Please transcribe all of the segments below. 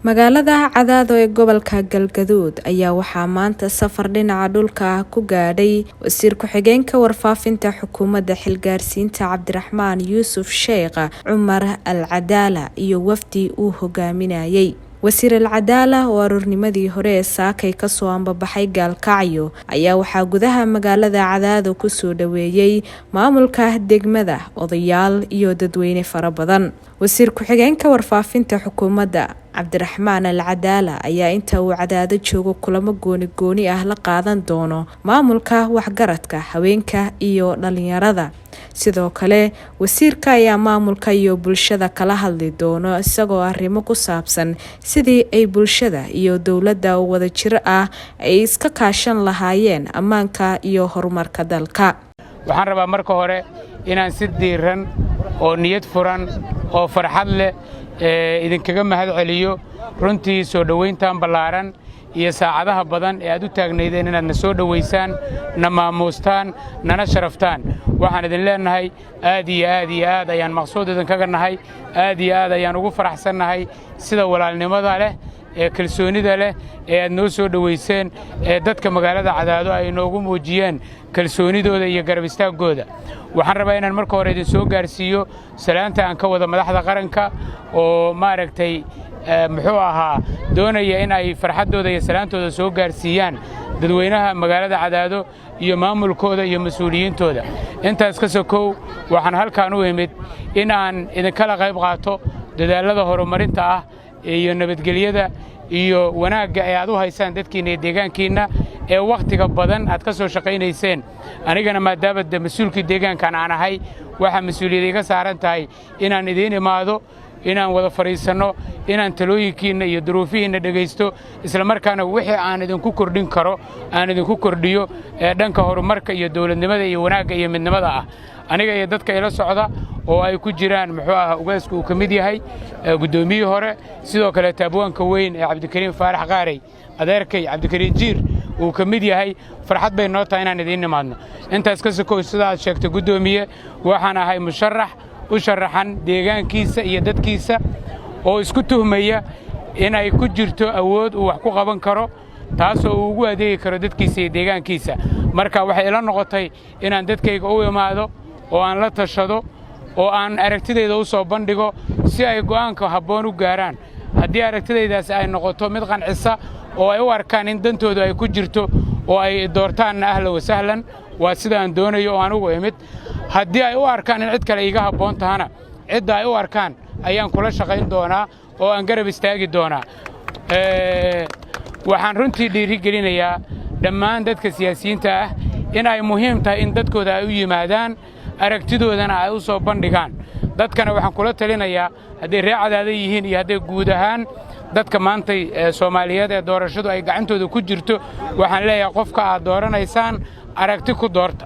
Magaalada Cadaado ee gobolka Galgaduud ayaa waxaa maanta safar dhinaca dhulka ku gaadhay wasiir ku-xigeenka warfaafinta xukuumadda xilgaarsiinta Cabdiraxmaan Yuusuf Sheekh Cumar Al-Cadaala iyo wafdi uu hogaaminayay. wasiir Al-Cadaala oo aroornimadii hore ee saakay ka soo ambabaxay Gaalkacyo ayaa waxaa gudaha magaalada Cadaado ku soo dhaweeyay maamulka degmada, odayaal iyo dadweyne fara badan. wasiir ku-xigeenka warfaafinta xukuumadda Cabdiraxmaan Al-Cadaala ayaa inta uu Cadaado joogo kulamo gooni ah la qaadan doono maamulka waxgaradka, haweenka iyo dhalinyarada. sidoo kale wasiirka ayaa maamulka iyo bulshada kala hadli doono isagoo arrimo ku saabsan sidii ay bulshada iyo dowladda wada jir ah ay iska kaashan lahaayeen ammaanka iyo horumarka dalka. waxaan rabaa marka hore inaan si diiran oo niyad furan oo farxad leh idinkaga mahad celiyo runtii soo dhaweyntan ballaaran iyo saacadaha badan ee aad u taagnaydeen inaad na soo dhaweysaan, na maamuustaan, nana sharaftaan. waxaan idin leenahay aad iyo aad ayaan maqsuud idinkaga nahay, aad iyo aad ayaan ugu faraxsannahay sida walaalnimada leh ee kalsoonida leh ee aad noo soo dhaweyseen ee dadka magaalada Cadaado ay noogu muujiyeen kalsoonidooda iyo garab istaagooda. waxaan rabaa inaan marka hore idin soo gaarsiiyo salaanta aan ka wada madaxda qaranka oo maaragtay muxuu ahaa doonaya in ay farxadooda iyo salaantooda soo gaarsiiyaan dadweynaha magaalada Cadaado iyo maamulkooda iyo mas'uuliyiintooda. intaas ka sokow waxaan halkaan u imid in aan idin kala qayb qaato dadaalada horumarinta ah iyo nabadgelyada iyo wanaagga ay aad u haysaan dadkiina iyo deegaankiina ee waqtiga badan aad ka soo shaqaynayseen. anigana maadaama mas'uulkii deegaankan aan ahay waxa mas'uuliyad iga saaran tahay inaan idin imaado, inaan wada fariisano, inaan talooyinkiina iyo duruufihiina dhageysto, isla markaana wixii aan idinku kordhin karo aan idinku kordhiyo ee dhanka horumarka iyo dawladnimada iyo wanaagga iyo midnimada ah. aniga iyo dadka ila socda oo ay ku jiraan muxuu ahaa ugaasku uu kamid yahay gudoomiyihii hore, sidoo kale taabwaanka weyn ee Cabdikariim Faarax Qaarey, adeerkay Cabdikariim Jiir uu kamid yahay. farxad bay noo tahay inaan idin nimaadno. intaas ka sokow sida aad sheegtay gudoomiye, waxaan ahay musharax u sharaxan deegaankiisa iyo dadkiisa oo isku tuhmaya in ay ku jirto awood uu wax ku qaban karo, taasoo uu ugu adeegi karo dadkiisa iyo deegaankiisa. marka waxay ila noqotay inaan dadkayga u imaado oo aan la tashado oo aan aragtidayda u soo bandhigo si ay go'aanka habboon u gaaraan. haddii aragtidaydaas ay noqoto mid qancisa oo ay u arkaan in dantoodu ay ku jirto oo ay doortaan ahlan wa sahlan, waa sida aan doonayo oo aan ugu imid. haddii ay u arkaan in cid kale iga habboon tahana cidda ay u arkaan ayaan kula shaqayn doonaa oo aan garab istaagi doonaa. waxaan runtii dhiirigelinayaa dhammaan dadka siyaasiyiinta ah in ay muhiim tahay in dadkooda ay u yimaadaan, aragtidoodana ay u soo bandhigaan. dadkana waxaan kula talinayaa hadday reer Cadaado yihiin iyo hadday guud ahaan dadka maanta Soomaaliyeed ee doorashadu ay gacantooda ku jirto, waxaan leeyahay qofka aad dooranaysaan aragti ku doorta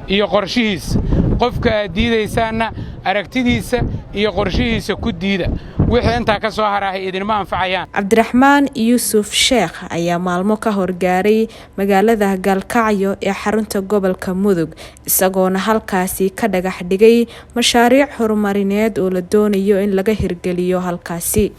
iyo qorshihiisa. qofka aad diidaysaanna aragtidiisa iyo qorshihiisa ku diida. wixii intaa ka soo harahay idinma anfacayaan. Cabdiraxmaan Yuusuf Sheekh ayaa maalmo ka horgaaray magaalada Gaalkacyo ee xarunta gobolka Mudug, isagoona halkaasi ka dhagax dhigay mashaariic horumarineed oo la doonayo in laga hirgeliyo halkaasi.